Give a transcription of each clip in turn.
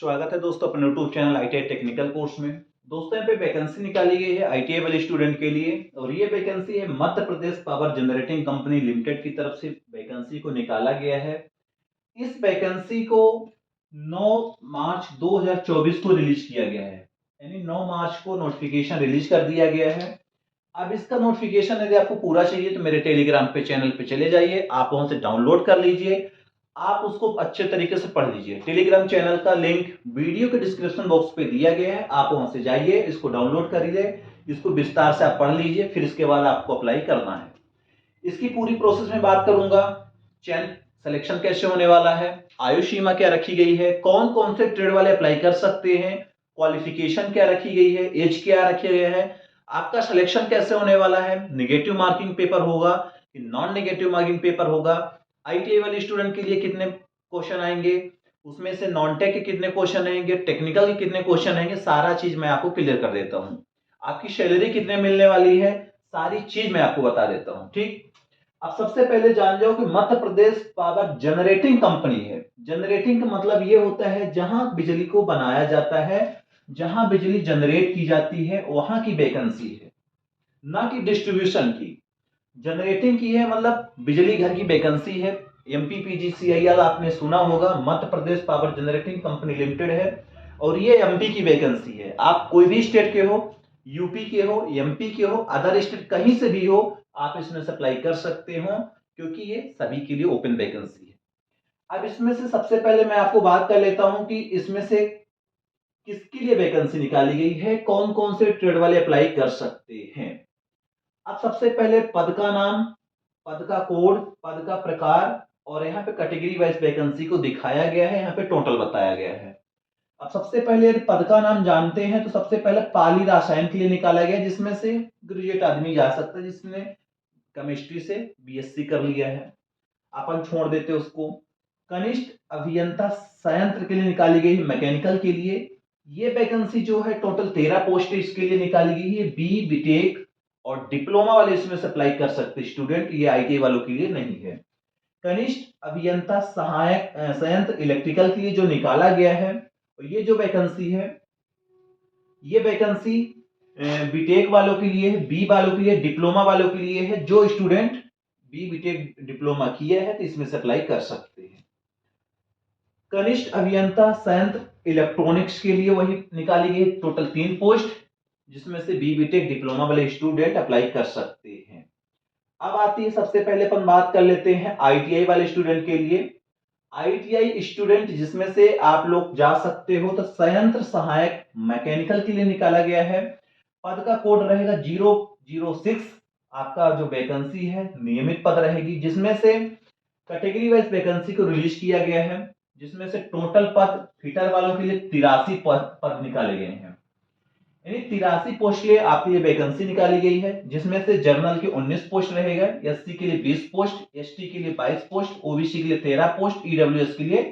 स्वागत है दोस्तों अपने YouTube channel ITI technical course में। दोस्तों यहाँ पे वैकेंसी निकाली गई है आईटीआई वाले स्टूडेंट के लिए और ये वैकेंसी है Madhya Pradesh power generating company limited की तरफ से वैकेंसी को निकाला गया है। इस वैकेंसी को 9 मार्च 2024 को रिलीज किया गया है, यानी 9 मार्च को नोटिफिकेशन रिलीज कर दिया गया है। अब इसका नोटिफिकेशन यदि आपको पूरा चाहिए तो मेरे टेलीग्राम पे चैनल पे चले जाइए, आप वहां से डाउनलोड कर लीजिए, आप उसको अच्छे तरीके से पढ़ लीजिए। टेलीग्राम चैनल का लिंक वीडियो के डिस्क्रिप्शन बॉक्स पे दिया गया है, आप वहां से जाइए, इसको डाउनलोड करिए, इसको विस्तार से आप पढ़ लीजिए, फिर इसके बाद आपको अप्लाई करना है। इसकी पूरी प्रोसेस में बात करूंगा, चयन सिलेक्शन कैसे होने वाला है, आयु सीमा क्या रखी गई है, कौन कौन से ट्रेड वाले अप्लाई कर सकते हैं, क्वालिफिकेशन क्या रखी गई है, एज क्या रखे गए हैं, आपका सिलेक्शन कैसे होने वाला है, निगेटिव मार्किंग पेपर होगा कि नॉन निगेटिव मार्किंग पेपर होगा, आईटीआई वाले स्टूडेंट के लिए कितने क्वेश्चन आएंगे, उसमें से नॉन टेक के कितने क्वेश्चन आएंगे, टेक्निकल के कितने क्वेश्चन आएंगे, सारा चीज मैं आपको क्लियर कर देता हूं। आपकी सैलरी कितने मिलने वाली है, सारी चीज मैं आपको बता देता हूं। ठीक, अब सबसे पहले जान जाओ कि Madhya Pradesh power generating company है। जनरेटिंग का मतलब ये होता है जहां बिजली को बनाया जाता है, जहां बिजली जनरेट की जाती है वहां की वैकेंसी है, ना कि डिस्ट्रीब्यूशन की। जनरेटिंग की है मतलब बिजली घर की वैकेंसी है। एमपीपीजीसीआईएल आपने सुना होगा, Madhya Pradesh power generating company limited है और ये एमपी की वैकेंसी है। आप कोई भी स्टेट के हो, यूपी के हो, एमपी के हो, अदर स्टेट कहीं से भी हो, आप इसमें से अप्लाई कर सकते हो क्योंकि ये सभी के लिए ओपन वैकेंसी है। अब इसमें से सबसे पहले मैं आपको बात कर लेता हूं कि इसमें से किसके लिए वैकेंसी निकाली गई है, कौन कौन से ट्रेड वाले अप्लाई कर सकते हैं। अब सबसे पहले पद का नाम, पद का कोड, पद का प्रकार और यहाँ पे कैटेगरी वाइज वैकेंसी को दिखाया गया है, यहाँ पे टोटल बताया गया है। अब सबसे पहले यदि पद का नाम जानते हैं तो सबसे पहले पाली रसायन के लिए निकाला गया, जिसमें से ग्रेजुएट आदमी जा सकता है जिसने केमिस्ट्री से बीएससी कर लिया है, अपन छोड़ देते उसको। कनिष्ठ अभियंता संयंत्र के लिए निकाली गई है, मैकेनिकल के लिए। ये वैकेंसी जो है टोटल 13 पोस्ट इसके लिए निकाली गई है। बी बीटेक और डिप्लोमा वाले इसमें से अप्लाई कर सकते स्टूडेंट, ये आईटीआई वालों के लिए नहीं है। कनिष्ठ अभियंता सहायक संयंत्र इलेक्ट्रिकल के लिए जो निकाला गया है, ये जो वैकेंसी है, ये वैकेंसी बीटेक वालों के लिए है, बी वालों के लिए, डिप्लोमा वालों के लिए है। जो स्टूडेंट बी बीटेक डिप्लोमा किया है तो इसमें से अप्लाई कर सकते हैं। कनिष्ठ अभियंता संयंत्र इलेक्ट्रॉनिक्स के लिए वही निकाली गई टोटल 3 पोस्ट, जिसमें से बी बीटेक डिप्लोमा वाले स्टूडेंट अप्लाई कर सकते हैं। अब आती है, सबसे पहले अपन बात कर लेते हैं आईटीआई वाले स्टूडेंट के लिए। आईटीआई स्टूडेंट जिसमें से आप लोग जा सकते हो तो संयंत्र सहायक मैकेनिकल के लिए निकाला गया है। पद का कोड रहेगा 006। आपका जो वैकेंसी है नियमित पद रहेगी, जिसमें से कैटेगरी वाइज वैकेंसी को रिलीज किया गया है, जिसमें से टोटल पद फिटर वालों के लिए 83 पद निकाले गए हैं, यानी 83 पोस्ट के लिए आपके लिए वैकेंसी निकाली गई है, जिसमें से जर्नल के 19 पोस्ट रहेगा, एससी के लिए 20 पोस्ट, एसटी के लिए 22 पोस्ट, ओबीसी के लिए 13 पोस्ट, ईडब्ल्यूएस के लिए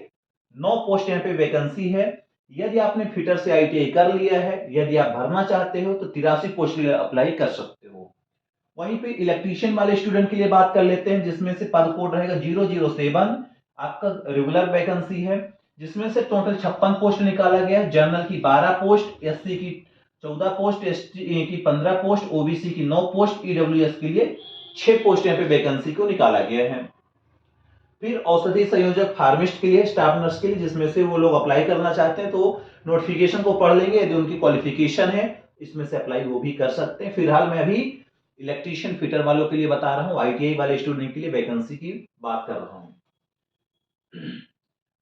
9 पोस्ट यहाँ पे वैकेंसी है। यदि आपने फिटर से आईटीआई कर लिया है, यदि आप भरना चाहते हो तो 83 पोस्ट के लिए अप्लाई कर सकते हो। वहीं पे इलेक्ट्रीशियन वाले स्टूडेंट के लिए बात कर लेते हैं, जिसमें से पद कोड रहेगा 007। आपका रेगुलर वैकेंसी है, जिसमें से टोटल 56 पोस्ट निकाला गया है। जनरल की 12 पोस्ट, एससी की 14 पोस्ट, एसटी की 15 पोस्ट, ओबीसी की 9 पोस्ट, ईडब्ल्यूएस के लिए 6 पोस्ट यहाँ पे वैकेंसी को निकाला गया है। फिर औषधि संयोजक फार्मिस्ट के लिए, स्टाफ नर्स के लिए, जिसमें से वो लोग अप्लाई करना चाहते हैं तो नोटिफिकेशन को पढ़ लेंगे, यदि उनकी क्वालिफिकेशन है इसमें से अप्लाई वो भी कर सकते हैं। फिलहाल मैं अभी इलेक्ट्रीशियन फिटर वालों के लिए बता रहा हूँ, आईटीआई वाले स्टूडेंट के लिए वैकेंसी की बात कर रहा हूँ।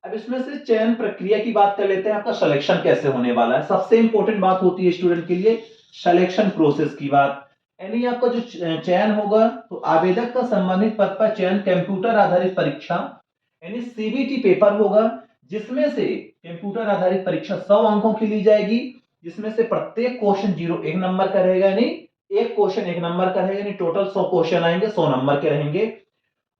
अब इसमें से चयन प्रक्रिया की बात कर लेते हैं, आपका सिलेक्शन कैसे होने वाला है। सबसे इंपॉर्टेंट बात होती है स्टूडेंट के लिए सिलेक्शन प्रोसेस की बात, यानी आपका जो चयन होगा तो आवेदक का संबंधित पद पर चयन कंप्यूटर आधारित परीक्षा यानी सीबीटी पेपर होगा, जिसमें से कंप्यूटर आधारित परीक्षा 100 अंकों की ली जाएगी, जिसमें से प्रत्येक क्वेश्चन 1 नंबर का रहेगा, यानी एक क्वेश्चन 1 नंबर का रहेगा, यानी टोटल 100 क्वेश्चन आएंगे, 100 नंबर के रहेंगे।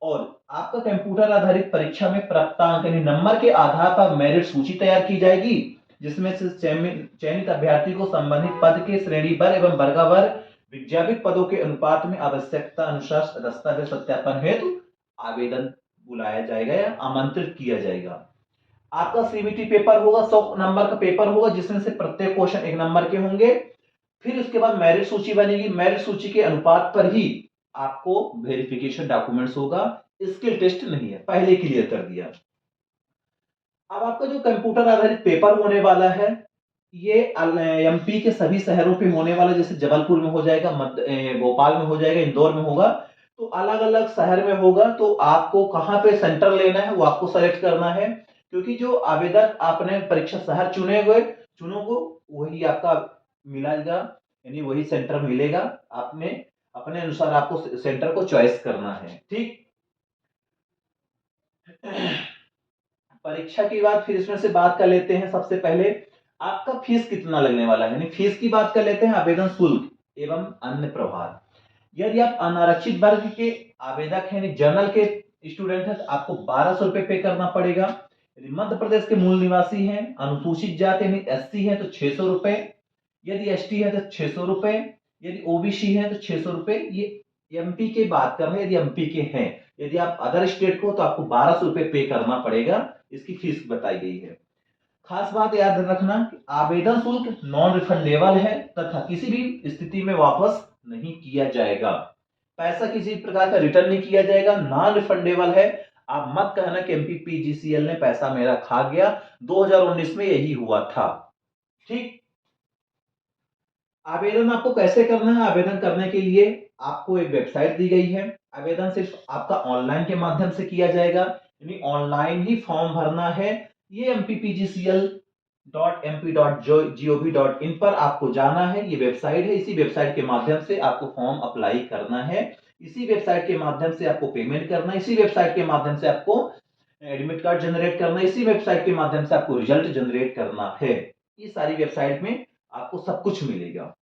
और आपका कंप्यूटर आधारित परीक्षा में प्राप्तांक यानी नंबर के आधार पर मेरिट सूची तैयार की जाएगी, जिसमें से चयनित अभ्यर्थी को संबंधित पद के श्रेणीवार एवं वर्गवार विज्ञापित पदों के अनुपात में आवश्यकता अनुसार दस्तावेज सत्यापन हेतु आवेदन बुलाया जाएगा या आमंत्रित किया जाएगा। आपका सीबीटी पेपर होगा, 100 नंबर का पेपर होगा, जिसमें से प्रत्येक क्वेश्चन 1 नंबर के होंगे। फिर उसके बाद मेरिट सूची बनेगी, मेरिट सूची के अनुपात पर ही आपको वेरिफिकेशन डॉक्यूमेंट्स होगा। स्किल टेस्ट नहीं है, पहले क्लियर कर दिया। अब आपका जो कंप्यूटर आधारित पेपर होने वाला है, ये एमपी के सभी शहरों पे होने वाला, जैसे जबलपुर में हो जाएगा, भोपाल में हो जाएगा, इंदौर में होगा, तो अलग अलग शहर में होगा। तो आपको कहाँ पे सेंटर लेना है वो आपको सेलेक्ट करना है, क्योंकि जो आवेदक आपने परीक्षा शहर चुनोगे वही आपका मिलेगा, यानी वही सेंटर मिलेगा। आपने अपने अनुसार आपको सेंटर को चॉइस करना है। ठीक, परीक्षा की बात फिर इसमें से बात कर लेते हैं। सबसे पहले आपका फीस कितना लगने वाला है, यानी फीस की बात कर लेते हैं। आवेदन शुल्क एवं अन्य प्रभार, यदि आप अनारक्षित वर्ग के आवेदक हैं, जनरल के स्टूडेंट हैं, तो आपको 1200 रुपए पे करना पड़ेगा। यदि मध्य प्रदेश के मूल निवासी हैं, अनुसूचित जाति यानी एससी है तो 600 रुपए, यदि एसटी है तो 600 रुपए, यदि ओबीसी है तो 600 रुपए। ये एमपी के बात कर रहे हैं, यदि एमपी के हैं। यदि आप अदर स्टेट को तो आपको 1200 रुपए पे करना पड़ेगा, इसकी फीस बताई गई है। खास बात याद रखना कि आवेदन शुल्क नॉन रिफंडेबल है तथा किसी भी स्थिति में वापस नहीं किया जाएगा। पैसा किसी प्रकार का रिटर्न नहीं किया जाएगा, नॉन रिफंडेबल है। आप मत कहना कि एमपीपीजीसीएल ने पैसा मेरा खा गया, 2019 में यही हुआ था। ठीक, आवेदन आपको कैसे करना है? आवेदन करने के लिए आपको एक वेबसाइट दी गई है। आवेदन सिर्फ आपका ऑनलाइन के माध्यम से किया जाएगा, यानी ऑनलाइन ही फॉर्म भरना है। ये mppgcl.mp.gov.in पर आपको जाना है, ये वेबसाइट है। इसी वेबसाइट के माध्यम से आपको फॉर्म अप्लाई करना है, इसी वेबसाइट के माध्यम से आपको पेमेंट करना है, इसी वेबसाइट के माध्यम से आपको एडमिट कार्ड जनरेट करना है, इसी वेबसाइट के माध्यम से आपको रिजल्ट जनरेट करना है। ये सारी वेबसाइट में आपको सब कुछ मिलेगा।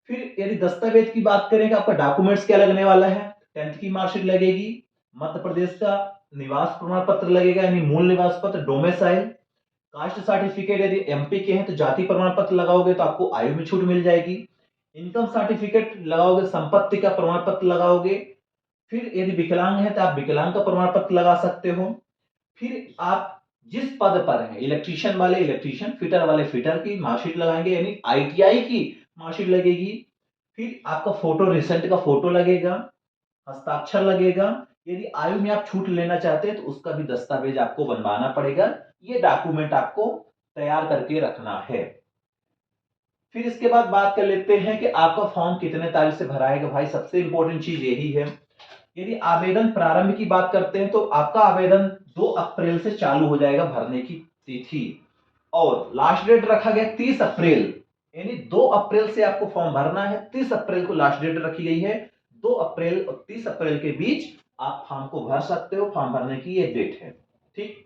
फिर यदि दस्तावेज की बात करें कि आपका डॉक्यूमेंट्स क्या लगने वाला है, 10th की मार्कशीट लगेगी, मध्य प्रदेश का निवास प्रमाण पत्र लगेगा, यानी मूल निवास पत्र, डोमिसाइल, कास्ट सर्टिफिकेट। यदि एमपी के हैं तो जाति प्रमाण पत्र लगाओगे तो आपको आयु में छूट मिल जाएगी। इनकम सर्टिफिकेट लगाओगे, संपत्ति का प्रमाण पत्र लगाओगे। फिर यदि विकलांग है तो आप विकलांग का प्रमाण पत्र लगा सकते हो। फिर आप जिस पद पर हैं, इलेक्ट्रीशियन वाले इलेक्ट्रीशियन, फिटर वाले फिटर की मार्कशीट लगाएंगे, यानी आईटीआई की मार्कशीट लगेगी। फिर आपका फोटो, रिसेंट का फोटो लगेगा, हस्ताक्षर लगेगा। यदि आयु में आप छूट लेना चाहते हैं तो उसका भी दस्तावेज आपको बनवाना पड़ेगा। ये डॉक्यूमेंट आपको तैयार करके रखना है। फिर इसके बाद बात कर लेते हैं कि आपका फॉर्म कितने तारीख से भराएगा। भाई सबसे इंपॉर्टेंट चीज यही है। यदि आवेदन प्रारंभ की बात करते हैं तो आपका आवेदन 2 अप्रैल से चालू हो जाएगा भरने की तिथि, और लास्ट डेट रखा गया 30 अप्रैल, यानी 2 अप्रैल से आपको फॉर्म भरना है। 30 अप्रैल को लास्ट डेट रखी गई है। 2 अप्रैल और 30 अप्रैल के बीच आप फॉर्म को भर सकते हो। फॉर्म भरने की ये डेट है। ठीक,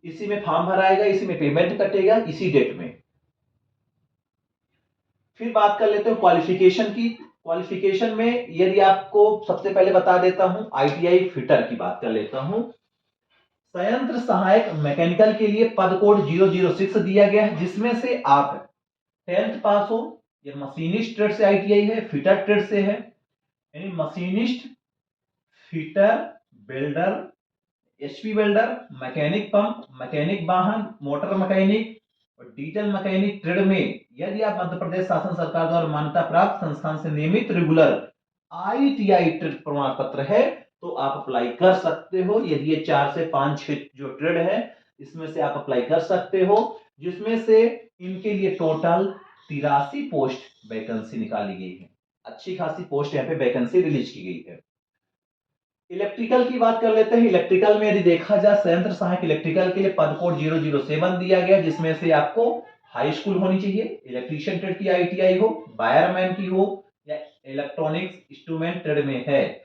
इसी में फॉर्म भराएगा, इसी में पेमेंट कटेगा, इसी डेट में। फिर बात कर लेते हैं क्वालिफिकेशन की। क्वालिफिकेशन में यदि आपको सबसे पहले बता देता हूं, आईटीआई फिटर की बात कर लेता हूं। संयंत्र सहायक मैकेनिकल के लिए पद कोड 006 दिया गया है, जिसमें से आप 10th पास हो, या मशीनिस्ट ट्रेड से आईटीआई है, फिटर ट्रेड से है, यानी machinist, fitter, welder, HP welder, mechanic pump, mechanic वाहन, मोटर मैकेनिक और डीजल मैकेनिक ट्रेड में यदि आप मध्य प्रदेश शासन सरकार द्वारा मान्यता प्राप्त संस्थान से नियमित रेगुलर आईटीआई ट्रेड प्रमाण पत्र है तो आप अप्लाई कर सकते हो। यदि ये 4 से 5 6 जो ट्रेड है इसमें से आप अप्लाई कर सकते हो, जिसमें से इनके लिए टोटल 83 पोस्ट वैकेंसी निकाली गई है। अच्छी खासी पोस्ट यहाँ पे वैकेंसी रिलीज की गई है। इलेक्ट्रिकल की बात कर लेते हैं। इलेक्ट्रिकल में यदि देखा जाए, संयंत्र सहायक इलेक्ट्रिकल के लिए पद कोड 007 दिया गया, जिसमें से आपको हाई स्कूल होनी चाहिए, इलेक्ट्रीशियन ट्रेड की आईटीआई हो, वायरमैन की हो, या इलेक्ट्रॉनिक्स इंस्ट्रूमेंट ट्रेड में है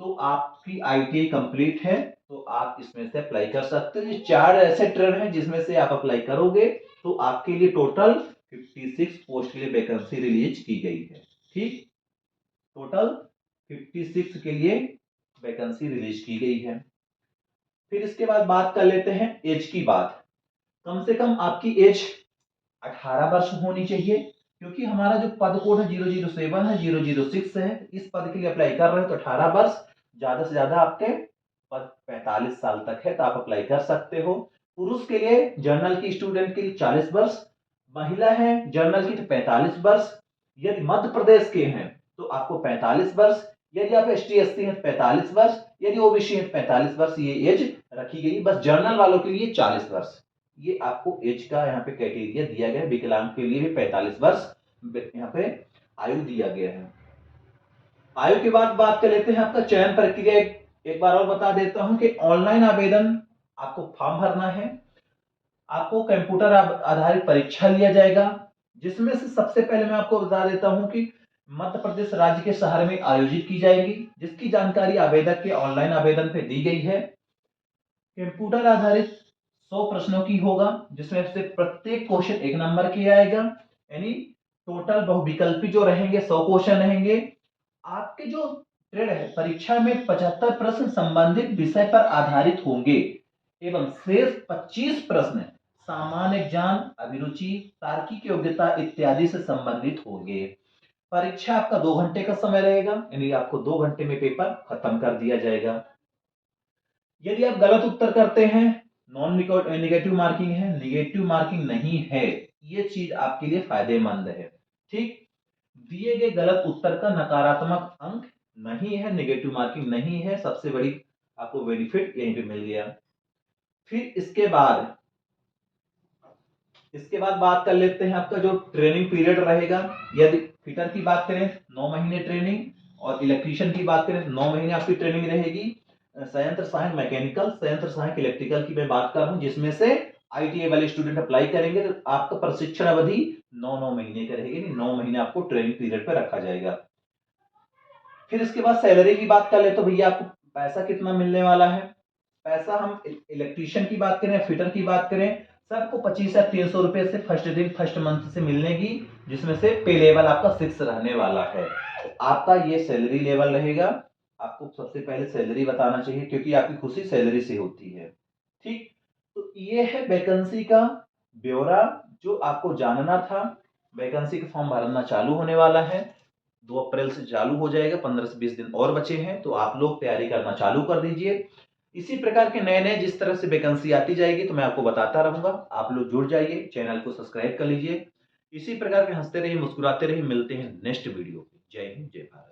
तो आपकी आईटीआई कंप्लीट है तो आप इसमें से अप्लाई कर सकते हो। ये 4 ऐसे ट्रेड हैं जिसमें से आप अप्लाई करोगे तो आपके लिए टोटल 56 पोस्ट के लिए वैकेंसी रिलीज की गई है। ठीक, टोटल 56 के लिए वैकेंसी रिलीज की गई है। फिर इसके बाद बात कर लेते हैं एज की बात। कम से कम आपकी एज 18 वर्ष होनी चाहिए, क्योंकि हमारा जो पद कोड है 007 है, 006 है। इस पद के लिए अप्लाई कर रहे हो तो 18 वर्ष, ज्यादा से ज्यादा आपके पद 45 साल तक है तो आप अप्लाई कर सकते हो। पुरुष के लिए जनरल की स्टूडेंट के लिए 40 वर्ष, महिला है जनरल की तो 45 वर्ष। यदि मध्य प्रदेश के हैं तो आपको 45 वर्ष, यदि आप एसटी एससी हैं 45 वर्ष, यदि ओबीसी हैं 45 वर्ष ये एज रखी गई। बस जनरल वालों के लिए 40 वर्ष, ये आपको एज का यहाँ पे क्राइटेरिया दिया गया है। विकलांग के लिए भी 45 वर्ष यहाँ पे आयु दिया गया है। आयु के बाद बात कर लेते हैं आपका चयन प्रक्रिया। एक बार और बता देता हूं कि ऑनलाइन आवेदन आपको फॉर्म भरना है, आपको कंप्यूटर आधारित परीक्षा लिया जाएगा, जिसमें से सबसे पहले मैं आपको बता देता हूं कि मध्य प्रदेश राज्य के शहर में आयोजित की जाएगी, जिसकी जानकारी आवेदक के ऑनलाइन आवेदन पे दी गई है। कंप्यूटर आधारित 100 प्रश्नों की होगा, जिसमें से प्रत्येक क्वेश्चन 1 नंबर की आएगा, यानी टोटल बहुविकल्पी जो रहेंगे 100 क्वेश्चन रहेंगे। आपके जो ट्रेड है परीक्षा में 75 प्रश्न संबंधित विषय पर आधारित होंगे एवं शेष 25 प्रश्न सामान्य ज्ञान, अभिरुचि, तार्किक योग्यता इत्यादि से संबंधित होंगे। परीक्षा आपका 2 घंटे का समय रहेगा, यानी आपको 2 घंटे में पेपर खत्म कर दिया जाएगा। यदि आप गलत उत्तर करते हैं, नॉन नेगेटिव मार्किंग है, नेगेटिव मार्किंग नहीं है, ये चीज आपके लिए फायदेमंद है। ठीक, दिए गए गलत उत्तर का नकारात्मक अंक नहीं है, नेगेटिव मार्किंग नहीं है, सबसे बड़ी आपको बेनिफिट यहीं पे मिल गया। फिर इसके बाद बात कर लेते हैं आपका जो ट्रेनिंग पीरियड रहेगा। यदि फिटर की बात करें 9 महीने ट्रेनिंग, और इलेक्ट्रीशियन की बात करें 9 महीने आपकी ट्रेनिंग रहेगी। संयंत्र सहायक मैकेनिकल, संयंत्र सहायक इलेक्ट्रिकल की मैं बात कर रहा हूं, जिसमें से आईटीआई वाले स्टूडेंट अप्लाई करेंगे तो आपका प्रशिक्षण अवधि 9 महीने का रहेगी, 9 महीने आपको ट्रेनिंग पीरियड पर रखा जाएगा। फिर इसके बाद सैलरी की बात कर ले तो भैया आपको पैसा कितना मिलने वाला है। पैसा हम इलेक्ट्रीशियन की बात करें, फिटर की बात करें, सबको 25,300 रुपए से फर्स्ट मंथ से मिलने की, जिसमें से पे लेवल आपका 6 रहने वाला है। तो आपका ये सैलरी लेवल रहेगा। आपको सबसे पहले सैलरी बताना चाहिए, क्योंकि आपकी खुशी सैलरी से होती है। ठीक, तो ये है वैकेंसी का ब्यौरा जो आपको जानना था। वैकेंसी का फॉर्म भरना चालू होने वाला है, 2 अप्रैल से चालू हो जाएगा, 15 से 20 दिन और बचे हैं, तो आप लोग तैयारी करना चालू कर दीजिए। इसी प्रकार के नए नए जिस तरह से वैकेंसी आती जाएगी तो मैं आपको बताता रहूंगा। आप लोग जुड़ जाइए, चैनल को सब्सक्राइब कर लीजिए। इसी प्रकार के हंसते रहिए, मुस्कुराते रहिए। मिलते हैं नेक्स्ट वीडियो पे। जय हिंद, जय भारत।